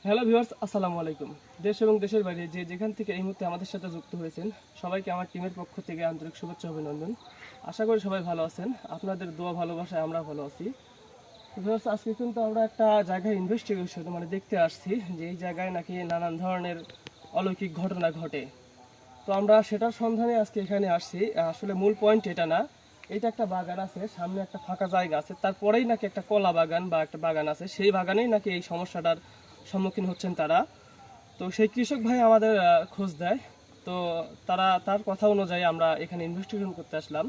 Hello viewers, আসসালামু আলাইকুম। দেশ এবং দেশের বাইরে যে যেখান থেকে এই মুহূর্তে আমাদের সাথে যুক্ত হয়েছেন সবাইকে আমার টিমের পক্ষ থেকে আন্তরিক শুভেচ্ছা অভিনন্দন। আশা করি সবাই ভালো আছেন। আপনাদের দোয়া ভালোবাসায় আমরা ভালো আছি। ভিউয়ার্স, আজকে কিন্তু আমরা একটা জায়গায় ইনভেস্টিগেশন দেখতে আসছি যে এই জায়গায় নাকি নানান ধরনের অলৌকিক ঘটনা ঘটে। তো আমরা সেটার সন্ধানে আজকে এখানে আসছি। আসলে মূল পয়েন্ট এটা না, এটা একটা বাগান আছে, সামনে একটা ফাঁকা জায়গা আছে, তারপরেই নাকি একটা কলা বাগান বা একটা বাগান আছে, সেই বাগানেই নাকি এই সমস্যাটার সম্মুখীন হচ্ছেন তারা। তো সেই কৃষক ভাই আমাদের খোঁজ দেয়। তো তার কথা অনুযায়ী আমরা এখানে ইনভেস্টিগেশন করতে আসলাম।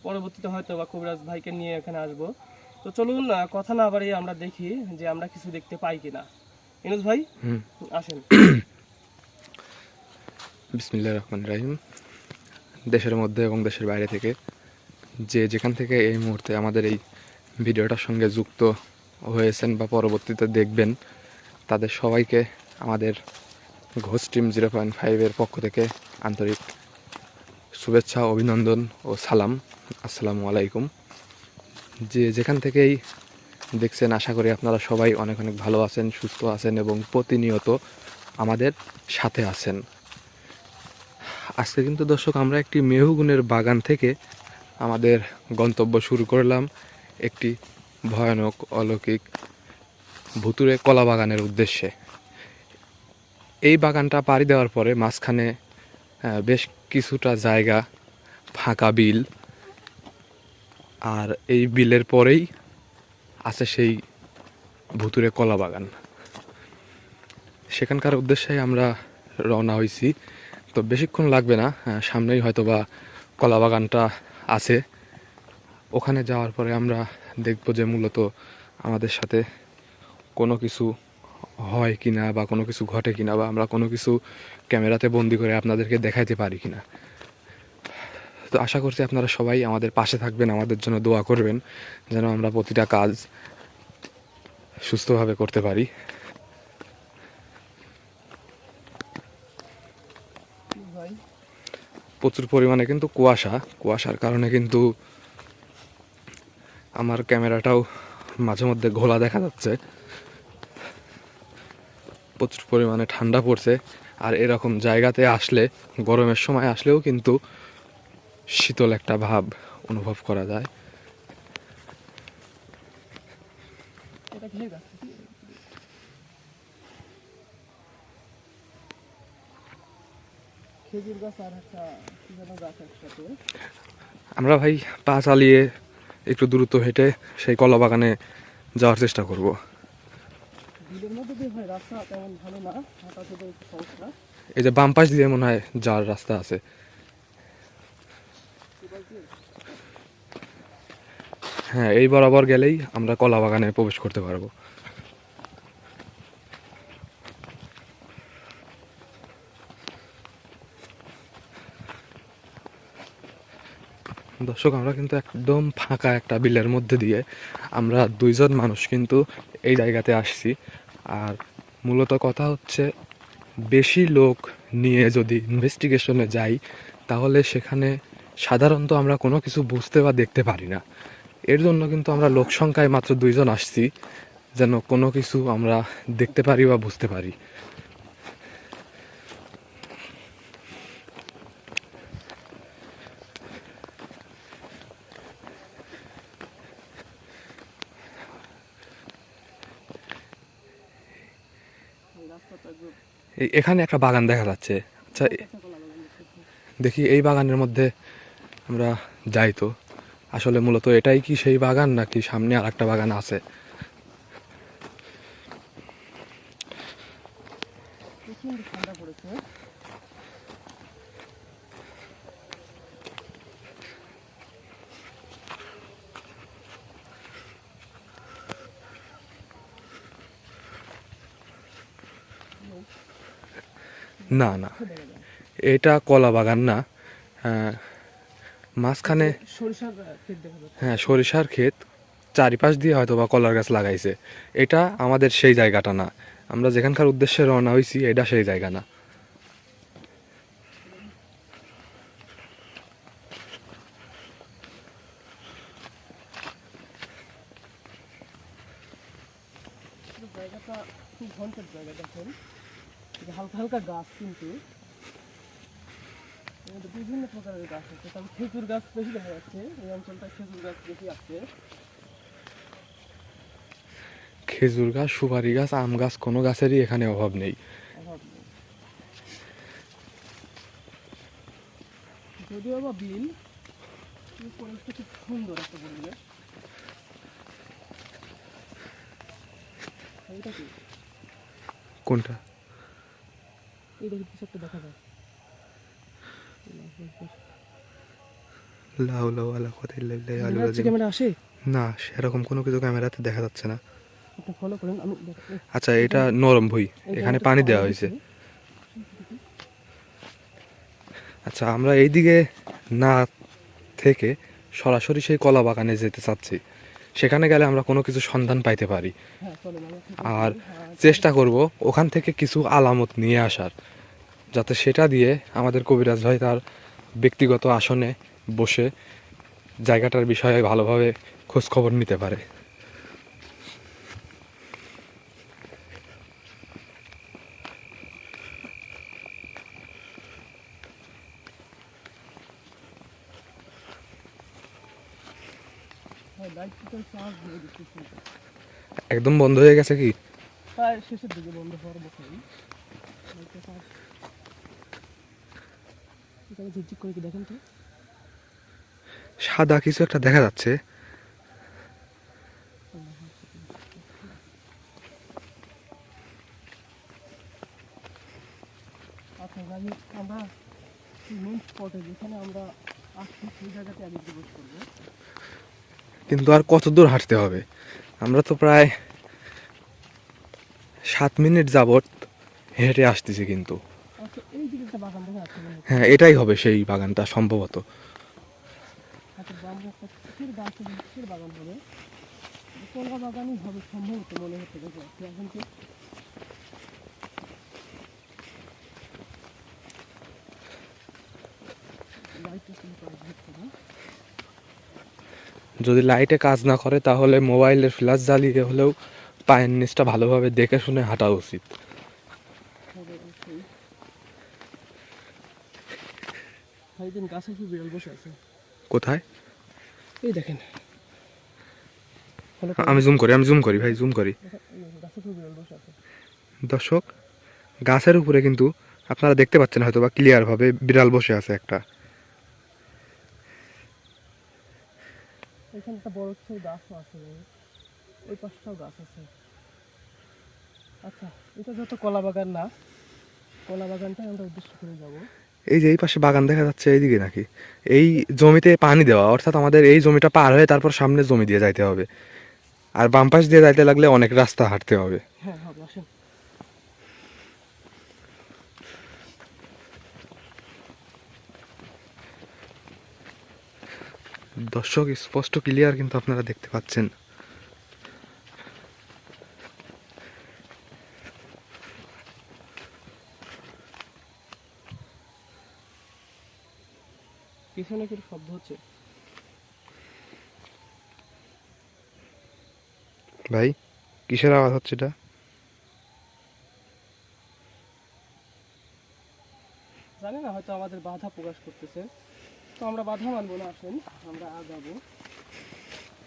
পরবর্তীতে হয়তো বা কবিরাজ ভাইকে নিয়ে এখানে আসব। তো চলুন, কথা না বাড়িয়ে আমরা দেখি যে আমরা কিছু দেখতে পাই কিনা। ইনুস ভাই, আসেন। বিসমিল্লাহির রহমানির রহিম। দেশের মধ্যে এবং দেশের বাইরে থেকে যে যেখান থেকে এই মুহূর্তে আমাদের এই ভিডিওটার সঙ্গে যুক্ত হয়েছেন বা পরবর্তীতে দেখবেন, তাদের সবাইকে আমাদের ঘোষ টিম 0.5-এর পক্ষ থেকে আন্তরিক শুভেচ্ছা, অভিনন্দন ও সালাম। আসসালামু আলাইকুম। যে যেখান থেকেই দেখছেন, আশা করি আপনারা সবাই অনেক অনেক ভালো আছেন, সুস্থ আছেন এবং প্রতিনিয়ত আমাদের সাথে আছেন। আজকে কিন্তু দর্শক, আমরা একটি মেহগুনের বাগান থেকে আমাদের গন্তব্য শুরু করলাম একটি ভয়ানক অলৌকিক ভুতুড়ে কলা বাগানের উদ্দেশ্যে। এই বাগানটা পাড়ি দেওয়ার পরে মাঝখানে বেশ কিছুটা জায়গা ফাঁকা বিল, আর এই বিলের পরেই আছে সেই ভুতুড়ে কলা বাগান। সেখানকার উদ্দেশ্যে আমরা রওনা হয়েছি। তো বেশিক্ষণ লাগবে না, সামনেই হয়তো বা কলা বাগানটা আছে। ওখানে যাওয়ার পরে আমরা দেখব যে মূলত আমাদের সাথে কোনো কিছু হয় কিনা বা কোনো কিছু ঘটে কিনা, বা আমরা কোনো কিছু ক্যামেরাতে বন্দি করে আপনাদেরকে দেখাইতে পারি কিনা। তো আশা করছি আপনারা সবাই আমাদের পাশে থাকবেন, আমাদের জন্য দোয়া করবেন যেন আমরা প্রতিটা কাজ সুস্থভাবে করতে পারি। প্রচুর পরিমাণে কিন্তু কুয়াশার কারণে কিন্তু আমার ক্যামেরাটাও মাঝে মধ্যে ঘোলা দেখা যাচ্ছে। প্রচুর পরিমাণে ঠান্ডা পড়ছে, আর এরকম জায়গাতে আসলে, গরমের সময় আসলেও কিন্তু শীতল একটা ভাব অনুভব করা যায়। আমরা ভাই পা চালিয়ে একটু দ্রুত হেঁটে সেই কলা বাগানে যাওয়ার চেষ্টা করব। এই যে বাম পাশ দিয়ে মনে হয় যাওয়ার রাস্তা আছে। হ্যাঁ, এই বরাবর গেলেই আমরা কলা বাগানে প্রবেশ করতে পারবো। দর্শক, আমরা কিন্তু একদম ফাঁকা একটা বিলের মধ্যে দিয়ে আমরা দুইজন মানুষ কিন্তু এই জায়গাতে আসছি। আর মূলত কথা হচ্ছে, বেশি লোক নিয়ে যদি ইনভেস্টিগেশনে যাই তাহলে সেখানে সাধারণত আমরা কোনো কিছু বুঝতে বা দেখতে পারি না। এর জন্য কিন্তু আমরা লোক সংখ্যায় মাত্র দুইজন আসছি, যেন কোনো কিছু আমরা দেখতে পারি বা বুঝতে পারি। এখানে একটা বাগান দেখা যাচ্ছে। আচ্ছা, দেখি এই বাগানের মধ্যে আমরা যাই। তো আসলে মূলত এটাই কি সেই বাগান, নাকি সামনে আর একটা বাগান আছে? না না, এটা কলা বাগান না। মাঝখানে হ্যাঁ, সরিষার ক্ষেত, চারিপাশ দিয়ে হয়তো বা কলার গাছ লাগাইছে। এটা আমাদের সেই জায়গাটা না। আমরা যেখানকার উদ্দেশ্যে রওনা হয়েছি এটা সেই জায়গা না। শান্তের জায়গা দেখেন, যে হালকা হালকা গাছ, কিন্তু এর মধ্যে বিভিন্ন প্রকারের গাছ আছে। তবে খেজুর গাছ বেশি দেখা যাচ্ছে, এই অঞ্চলটায় খেজুর গাছ বেশি আছে। খেজুর গাছ, সুপারি গাছ, আম গাছ, কোনো গাছেরই এখানে অভাব নেই। অভাব নেই। যদিও বা বিল, কিন্তু পরিবেশটা খুব সুন্দর একটা পরিবেশ। এটা কি? কোনটা? এই দেখি কিছু একটা দেখা যায়। লাউ লাউ আলা কোথায় আলু হচ্ছে ক্যামেরা আসে, না, সেরকম কোনো কিছু ক্যামেরাতে দেখা যাচ্ছে না। আপনি ফলো করেন। আমি আচ্ছা, এটা নরম ভুঁই, এখানে পানি দেওয়া হয়েছে। আচ্ছা, আমরা এইদিকে না থেকে সরাসরি সেই কলা বাগানে যেতে চাচ্ছি। সেখানে গেলে আমরা কোনো কিছু সন্ধান পাইতে পারি, হ্যাঁ চলেন আমরা আর চেষ্টা করব ওখান থেকে কিছু আলামত নিয়ে আসার, যাতে সেটা দিয়ে আমাদের কবিরাজ ভাই তার ব্যক্তিগত আসনে বসে জায়গাটার বিষয়ে ভালোভাবে খোঁজ খবর নিতে পারে। চার্জ দিয়ে দিচ্ছি, একদম বন্ধ হয়ে গেছে কি? প্রায় শেষের দিকে বন্ধ হওয়ার মতোই। এখানে ঝিকঝিক করে কি দেখেন তো, সাদা কিছু একটা দেখা যাচ্ছে। আচ্ছা যাই হোক, আমরা মেন স্পটে যেখানে আমরা আসছি সেই জায়গাতে আগে প্রবেশ করবো। কিন্তু আর কত দূর হাঁটতে হবে? আমরা তো প্রায় 7 মিনিট যাবত হেঁটে আসতেছি, কিন্তু আচ্ছা এই দিকে একটা বাগান দেখা যাচ্ছে মনে হচ্ছে। হ্যাঁ, এটাই হবে সেই বাগানটা সম্ভবত। আচ্ছা বাগান একটা কিসের গাছ, কিসের বাগান হবে? কলা বাগানই হবে সম্ভবত মনে হচ্ছে। দেখো এখন কি লাইটটা কিন্তু কাজ হচ্ছে না। যদি লাইটে কাজ না করে তাহলে মোবাইলের ফ্ল্যাশ জ্বালিয়ে হলেও পায়ের নিচটা ভালোভাবে দেখে শুনে হাঁটা উচিত। হবে অবশ্যই। ভাই দিন গাছে কি বিড়াল বসে আছে, কোথায়? এই দেখেন। আমি জুম করি ভাই, জুম করি। গাছে কি বিড়াল বসে আছে। দর্শক, গাছের উপরে কিন্তু আপনারা দেখতে পাচ্ছেন হয়তো বা ক্লিয়ার ভাবে বিড়াল বসে আছে একটা। এখানে একটা বড় সেই গাছও আছে, ওই পাশটাও গাছ আছে। আচ্ছা এটা যত কলা বাগান না, কলা বাগানটাই আমরা উদ্দেশ্য করে যাব। এই যে এই পাশে বাগান দেখা যাচ্ছে, এইদিকে নাকি এই জমিতে পানি দেওয়া, অর্থাৎ আমাদের এই জমিটা পার হয়ে তারপর সামনে জমি দিয়ে যাইতে হবে, আর বাম পাশ দিয়ে যাইতে লাগলে অনেক রাস্তা হাঁটতে হবে। হ্যাঁ হবে, আসেন। দর্শক, স্পষ্ট ক্লিয়ার কিন্তু আপনারা দেখতে পাচ্ছেন। পিছনে কি শব্দ হচ্ছে? ভাই, কিসের আওয়াজ হচ্ছে এটা? জানি না, হয়তো আমাদের বাধা প্রকাশ করতেছে। তো আমরা বাধা মানবো না, আসেন আমরা আগাবো।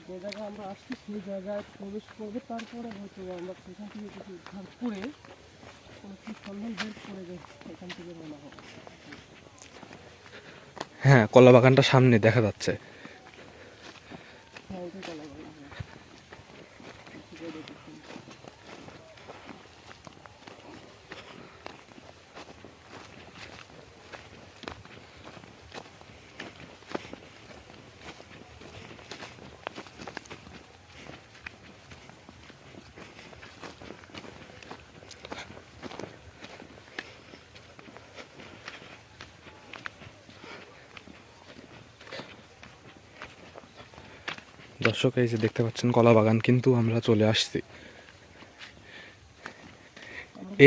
যে জায়গায় আমরা আসছি সেই জায়গায় প্রবেশ করবো, তারপরে হয়তো আমরা সেখান থেকে কিছু উদ্ধার করে কোনো কি সন্ধান বের করে এখান থেকে রওনা হবো। হ্যাঁ, কলা বাগানটা সামনে দেখা যাচ্ছে। হ্যাঁ ওইটাই কলা বাগান, হ্যাঁ। ঠিক আছে, দেখুন। দর্শক, এই যে দেখতে পাচ্ছেন কলা বাগান, কিন্তু আমরা চলে আসছি।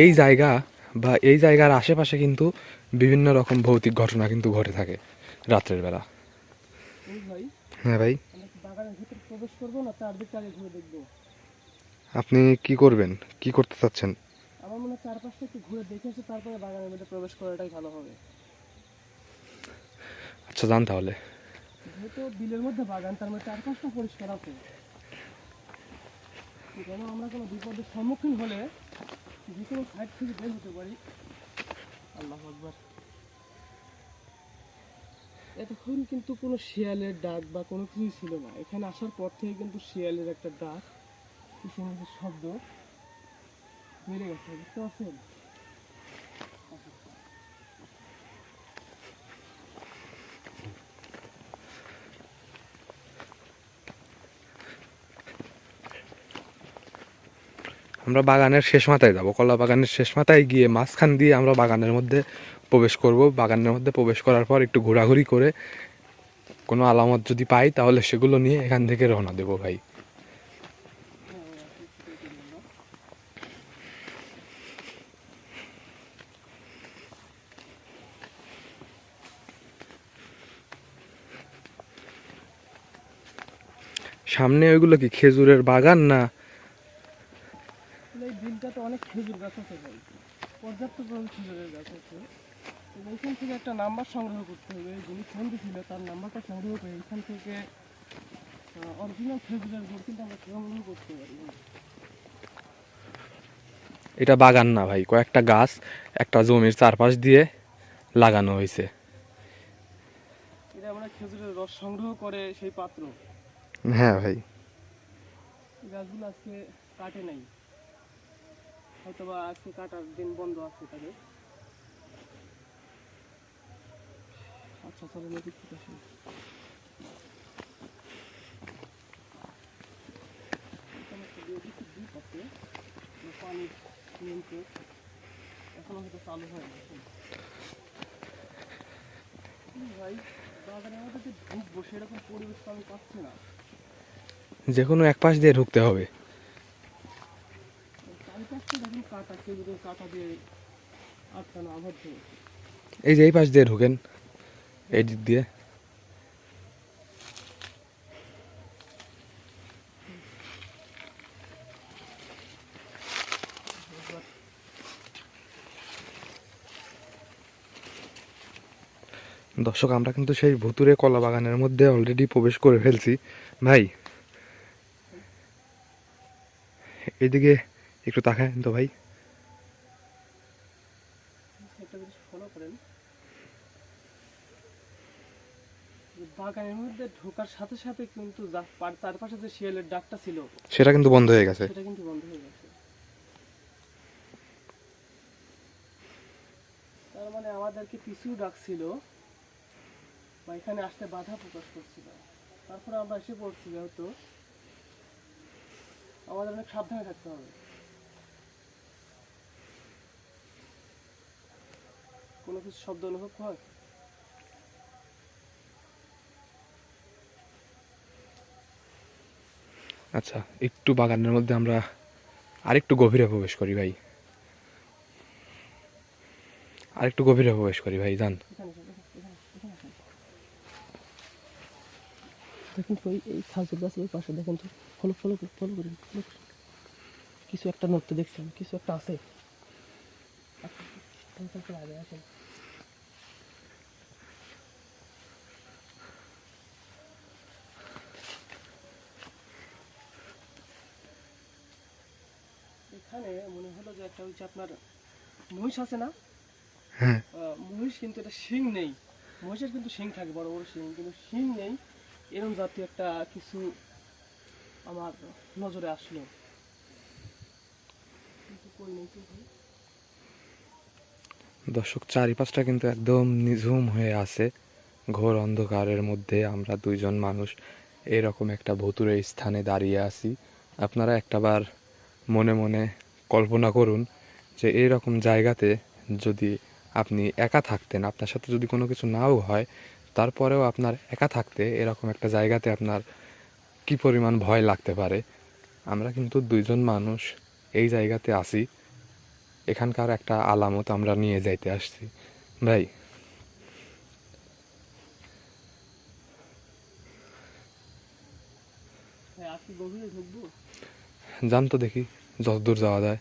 এই জায়গা বা এই জায়গার আশেপাশে কিন্তু বিভিন্ন রকম ভৌতিক ঘটনা কিন্তু ঘটে থাকে রাত্রের বেলা। এই ভাই, হ্যাঁ ভাই, আমরা কি বাগানের ভিতরে প্রবেশ করবো না চারদিকটা আগে ঘুরে দেখবো? আপনি কি করবেন, কি করতে চাচ্ছেন? চারপাশটা একটু ঘুরে দেখে এসে তারপরে বাগানের মধ্যে প্রবেশ করাটাই ভালো হবে। আচ্ছা যান তাহলে। যেহেতু বিলের মধ্যে বাগান, তার মধ্যে চারপাশটা পরিষ্কার আছে, যেন আমরা কোনো বিপদের সম্মুখীন হলে যে কোনো সাইড থেকে বের হতে পারি। আল্লাহু আকবার। এতক্ষণ কিন্তু কোনো শিয়ালের ডাক বা কোনো কিছুই ছিল না। এখানে আসার পর থেকে কিন্তু শিয়ালের একটা ডাক, কিচিরমিচির শব্দ বেড়ে গেছে, বুঝতে পারছেন? আমরা বাগানের শেষ মাথায় যাব, কলা বাগানের শেষ মাথায় গিয়ে মাঝখান দিয়ে আমরা বাগানের মধ্যে প্রবেশ করব। বাগানের মধ্যে প্রবেশ করার পর একটু ঘোরাঘুরি করে কোনো আলামত যদি পাই তাহলে সেগুলো নিয়ে এখান থেকে রওনা দেবো ভাই। সামনে ওইগুলো কি খেজুরের বাগান না? এই বিলটাতে অনেক খেজুর গাছ আছে ভাই, পর্যাপ্ত পরিমাণ খেজুরের গাছ আছে। তো এইখান থেকে একটা নাম্বার সংগ্রহ করতে হবে, যিনি ফোন দিয়েছিল তার নাম্বারটা সংগ্রহ করে এখান থেকে অরিজিনাল খেজুরের গুড় কিন্তু আমরা সংগ্রহ করতে পারি। এটা বাগান না ভাই, কয়েকটা গাছ একটা জমির চারপাশ দিয়ে লাগানো হয়েছে। এটা আমরা খেজুরের রস সংগ্রহ করে সেই পাত্র। হ্যাঁ ভাই। এই গাছগুলো আজকে কাটে নাই, হয়তোবা আজকে কাটার দিন বন্ধ আছে তাদের। আচ্ছা চলো নদী থেকে আসি। এখানে একটা দ্বীপ আছে, পানির নিয়ন্ত্রক এখনো হয়তো চালু হয়নি। ভাই বাগানের মধ্যে যে ঢুকবো সেরকম পরিবেশ তো আমি পাচ্ছি না। যে কোনো এক পাশ দিয়ে ঢুকতে হবে। চারিপাশটা দেখুন কাটা, খেজুরের কাটা দিয়ে আটকানো, আবদ্ধ। এই যে এই পাশ দিয়ে ঢুকেন, এই দিক দিয়ে। দর্শক আমরা কিন্তু সেই ভুতুরে কলা বাগানের মধ্যে অলরেডি প্রবেশ করে ফেলছি ভাই। এইদিকে একটু তাকায় তো ভাই। সেটা যদি ফলো করেন, বাগানের মধ্যে ঢোকার সাথে সাথে কিন্তু চারপাশে যে শিয়ালের ডাকটা ছিল সেটা কিন্তু বন্ধ হয়ে গেছে। সেটা কিন্তু বন্ধ হয়ে গেছে। তার মানে আমাদেরকে পিছু ডাকছিল বা এখানে আসতে বাধা প্রকাশ করছিল। তারপরে আমরা এসে পড়ছি, যেহেতু আমাদের অনেক সাবধানে থাকতে হবে। কোনো কিছু শব্দ অনুভব হয়? আচ্ছা একটু বাগানের মধ্যে আমরা আরেকটু গভীরে প্রবেশ করি ভাই, আরেকটু গভীরে প্রবেশ করি ভাই যান। দেখুন তো এই খাজুর গাছের ওই পাশে দেখেন তো, ফলো ফলো ফলো করেন, ফলো করেন। কিছু একটা নড়তে দেখছেন, কিছু একটা আছে। আসেন। এখানে মনে হলো যে একটা হচ্ছে আপনার মহিষ আছে না? হ্যাঁ মহিষ, কিন্তু এটা শিং নেই। মহিষের কিন্তু শিং থাকে, বড় বড় শিং, কিন্তু শিং নেই। এরকম জাতীয় একটা কিছু আমার নজরে আসলো, কিন্তু কই নেই তো ভাই। দর্শক চারিপাশটা কিন্তু একদম নিঝুম হয়ে আছে, ঘোর অন্ধকারের মধ্যে আমরা দুইজন মানুষ এরকম একটা ভুতুরে স্থানে দাঁড়িয়ে আছি। আপনারা একটাবার মনে মনে কল্পনা করুন যে এইরকম জায়গাতে যদি আপনি একা থাকতেন, আপনার সাথে যদি কোনো কিছু নাও হয়, তারপরেও আপনার একা থাকতে এরকম একটা জায়গাতে আপনার কি পরিমাণ ভয় লাগতে পারে। আমরা কিন্তু দুইজন মানুষ এই জায়গাতে আছি, এখানকার একটা আলামত আমরা নিয়ে যাইতে আসছি ভাই। হ্যাঁ, আর কি গভীরে ঢুকবো? যান তো দেখি যতদূর যাওয়া যায়।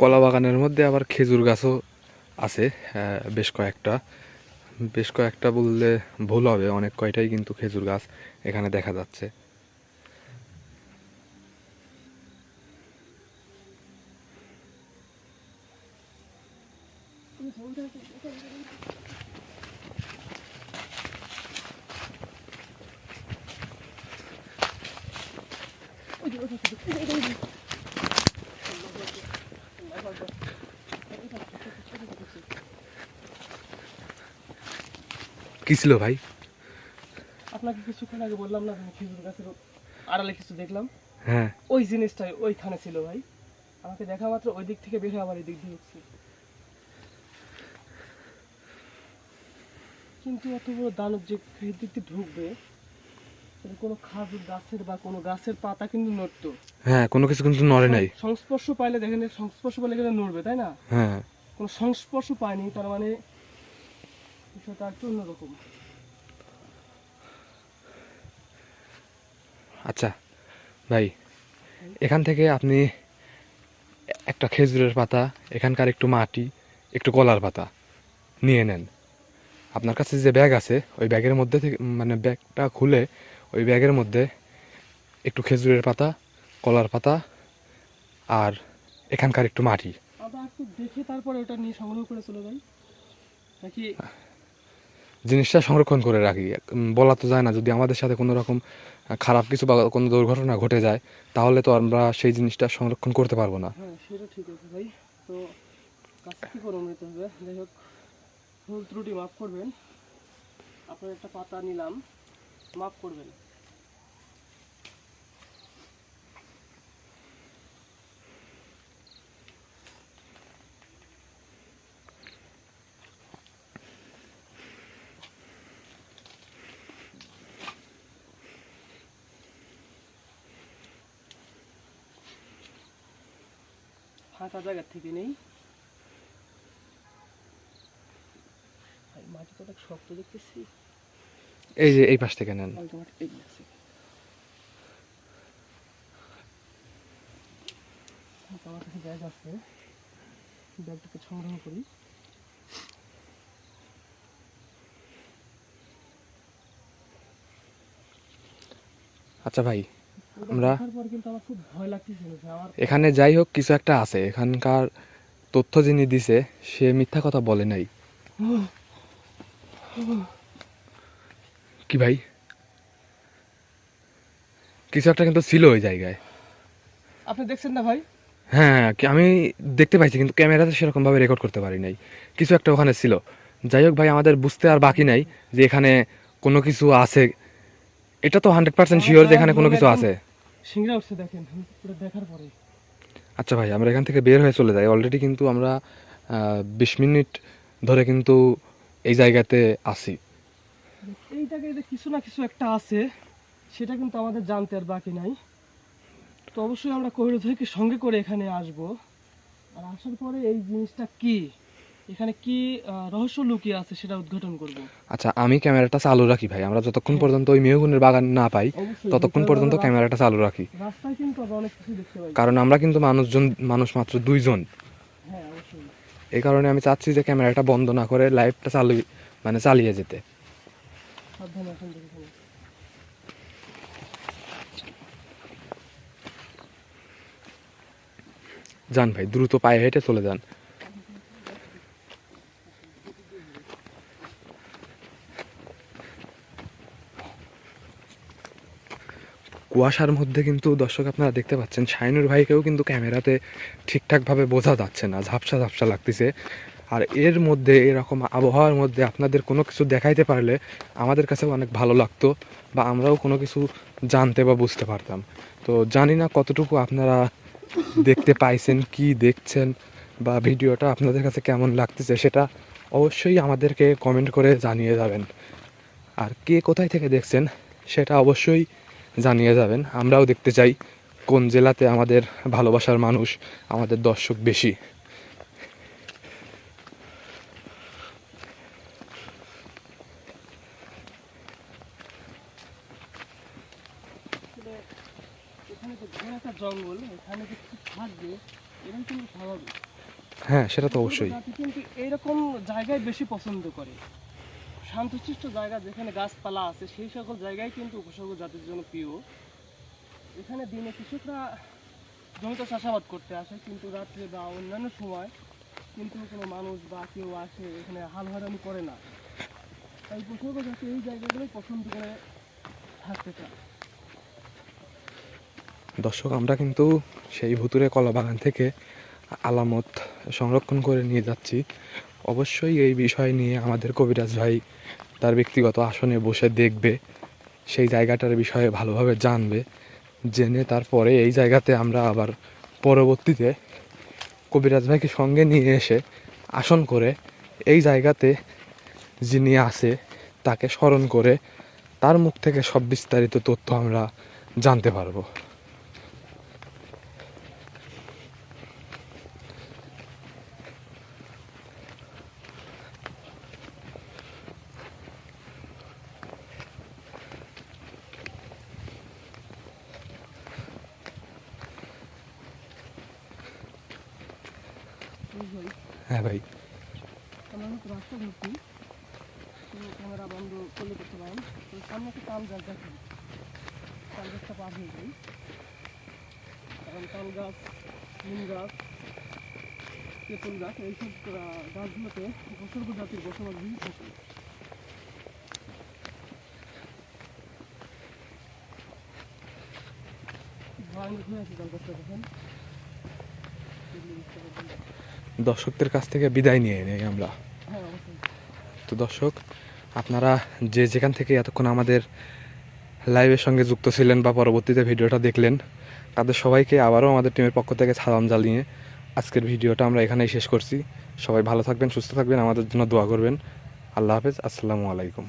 কলা বাগানের মধ্যে আবার খেজুর গাছও আছে, বেশ কয়েকটা বললে ভুল হবে, অনেক কয়টাই কিন্তু খেজুর গাছ এখানে দেখা যাচ্ছে। কি ছিল ভাই? আপনাকে কিছুক্ষণ আগে বললাম না আমি খেজুর গাছের আড়ালে কিছু দেখলাম, হ্যাঁ, ওই জিনিসটাই ওইখানে ছিল ভাই। আমাকে দেখা মাত্র ওই দিক থেকে বের হয়ে আবার এই দিক দিয়ে উঠছি। কিন্তু অত বড় দানব যে এই দিক দিয়ে ঢুকবে, তাহলে কোনো খাজুর গাছের বা কোনো গাছের পাতা কিন্তু নড়তো। হ্যাঁ, কোনো কিছু কিন্তু নড়ে নাই। সংস্পর্শ পাইলে দেখেন, সংস্পর্শ পাইলে কিন্তু নড়বে, তাই না? হ্যাঁ, কোনো সংস্পর্শ পায়নি, তার মানে বিষয়টা একটু অন্যরকম। আচ্ছা ভাই, এখান থেকে আপনি একটা খেজুরের পাতা, এখানকার একটু মাটি, একটু কলার পাতা নিয়ে নেন। আপনার কাছে যে ব্যাগ আছে ওই ব্যাগের মধ্যে থেকে, মানে ব্যাগটা খুলে ওই ব্যাগের মধ্যে একটু খেজুরের পাতা, কলার পাতা আর এখানকার একটু মাটি, আমরা একটু দেখে তারপরে ওটা নিয়ে সংগ্রহ করে চলে যাই নাকি? জিনিসটা সংরক্ষণ করে রাখি। বলা তো যায় না, যদি আমাদের সাথে কোনো রকম খারাপ কিছু বা কোনো দুর্ঘটনা ঘটে যায় তাহলে তো আমরা সেই জিনিসটা সংরক্ষণ করতে পারবো না। হ্যাঁ, সেটা ঠিক আছে ভাই। তো কাজটা কী করে নিতে হবে? যাই হোক, ভুল ত্রুটি মাফ করবেন। আপনার একটা পাতা নিলাম, মাফ করবেন। ফাঁকা জায়গা থেকে নেই ভাই, মাটি তো অনেক শক্ত দেখতেছি। এই যে এই পাশ থেকে নেন। আলতো মাটি এই আছে। আমার কাছে ব্যাগ আছে, ব্যাগটাকে সংগ্রহ করি। আচ্ছা ভাই, আমরা দেখার পর কিন্তু আমার খুব ভয় লাগতেছিল যে আমার এখানে যাই হোক কিছু একটা আছে, এখানকার তথ্য যিনি দিছে সে মিথ্যা কথা বলে নাই। কি ভাই, কিছু একটা কিন্তু ছিল ওই জায়গায়। আপনি দেখছেন না ভাই? হ্যাঁ, আমি দেখতে পাইছি কিন্তু ক্যামেরাতে সেরকম ভাবে রেকর্ড করতে পারি নাই। কিছু একটা ওখানে ছিল। যাই হোক ভাই, আমাদের বুঝতে আর বাকি নাই যে এখানে কোনো কিছু আছে। এটা তো 100% শিওর যে এখানে কোনো কিছু আছে। সিংড়া উঠছে দেখেন, পুরো দেখার পরে। আচ্ছা ভাই, আমরা এখান থেকে বের হয়ে চলে যাই। অলরেডি কিন্তু আমরা 20 মিনিট ধরে কিন্তু এই জায়গাতে আছি। এই জায়গায় যে কিছু না কিছু একটা আছে, সেটা কিন্তু আমাদের জানতে আর বাকি নাই। তো অবশ্যই আমরা কোহিনুর থেকে সঙ্গে করে এখানে আসব, আর আসার পরে এই জিনিসটা কি, এখানে কি রহস্য লুকিয়ে আছে সেটা উদ্ঘাটন করব। আচ্ছা, আমি ক্যামেরাটা চালু রাখি ভাই। আমরা যতক্ষণ পর্যন্ত ওই মেহগুনের বাগান না পাই অবশ্যই ততক্ষণ পর্যন্ত ক্যামেরাটা চালু রাখি। রাস্তায় কিন্তু আমরা অনেক কিছু দেখতে পাই। কারণ আমরা কিন্তু মানুষ মাত্র 2 জন। হ্যাঁ, অবশ্যই। এই কারণে আমি চাচ্ছি যে ক্যামেরাটা বন্ধ না করে লাইভটা চালিয়ে যেতে। সাবধানে এখন দেখে। যান ভাই, দ্রুত পায়ে হেঁটে চলে যান। কুয়াশার মধ্যে কিন্তু দর্শক আপনারা দেখতে পাচ্ছেন শাইনুর ভাইকেও কিন্তু ক্যামেরাতে ঠিকঠাকভাবে বোঝা যাচ্ছে না, ঝাপসা ঝাপসা লাগতেছে। আর এর মধ্যে, এরকম আবহাওয়ার মধ্যে আপনাদের কোনো কিছু দেখাইতে পারলে আমাদের কাছেও অনেক ভালো লাগতো, বা আমরাও কোনো কিছু জানতে বা বুঝতে পারতাম। তো জানি না কতটুকু আপনারা দেখতে পাইছেন, কি দেখছেন, বা ভিডিওটা আপনাদের কাছে কেমন লাগতেছে সেটা অবশ্যই আমাদেরকে কমেন্ট করে জানিয়ে যাবেন। আর কে কোথায় থেকে দেখছেন সেটা অবশ্যই জানিয়ে যাবেন। আমরাও দেখতে চাই কোন জেলাতে আমাদের ভালোবাসার মানুষ, আমাদের দর্শক বেশি। এখানে এখানে তো ঘন একটা জঙ্গল, এখানে যে ঠিক থাকবে এরকম কিন্তু স্বাভাবিক। হ্যাঁ, সেটা তো উপসর্গ অবশ্যই। জাতি কিন্তু এইরকম জায়গায় বেশি পছন্দ করে। শান্তশিষ্ট জায়গা যেখানে গাছপালা আছে সেই সকল জায়গায় কিন্তু উপসর্গ জাতির জন্য প্রিয়। এখানে দিনে কৃষকরা জমিতে চাষাবাদ করতে আসে, কিন্তু রাত্রে বা অন্যান্য সময় কিন্তু কোনো মানুষ বা কেউ আসে এখানে হাল হয়রানি করে না। তাই উপসর্গ জাতি এই জায়গাগুলোই পছন্দ করে থাকতে চায়। দর্শক, আমরা কিন্তু সেই ভুতুরে কলা বাগান থেকে আলামত সংরক্ষণ করে নিয়ে যাচ্ছি। অবশ্যই এই বিষয় নিয়ে আমাদের কবিরাজ ভাই তার ব্যক্তিগত আসনে বসে দেখবে, সেই জায়গাটার বিষয়ে ভালোভাবে জানবে, জেনে তারপরে এই জায়গাতে আমরা আবার পরবর্তীতে কবিরাজ ভাইকে সঙ্গে নিয়ে এসে আসন করে এই জায়গাতে যিনি আছে তাকে স্মরণ করে তার মুখ থেকে সব বিস্তারিত তথ্য আমরা জানতে পারবো। হ্যাঁ ভাই, আমরা হয়তো রাস্তা ঘুরছি, তো ক্যামেরা বন্ধ করলে করতে পারেন। তো সামনে একটা তাল গাছ দেখেন, তাল গাছটা পার হয়ে যাই, কারণ তাল গাছ, নিম গাছ, তেঁতুল গাছ এইসব গাছগুলোতে উপসর্গ জাতির বসবাস বেশি থাকে। ভয়ানক হয়ে আছে তাল গাছটা দেখেন। দর্শকদের কাছ থেকে বিদায় নিয়ে নেই আমরা। হ্যাঁ অবশ্যই। তো দর্শক, আপনারা যে যেখান থেকে এতক্ষণ আমাদের লাইভের সঙ্গে যুক্ত ছিলেন বা পরবর্তীতে ভিডিওটা দেখলেন, তাদের সবাইকে আবারও আমাদের টিমের পক্ষ থেকে সালাম জানিয়ে আজকের ভিডিওটা আমরা এখানেই শেষ করছি। সবাই ভালো থাকবেন, সুস্থ থাকবেন, আমাদের জন্য দোয়া করবেন। আল্লাহ হাফেজ, আসসালামু আলাইকুম।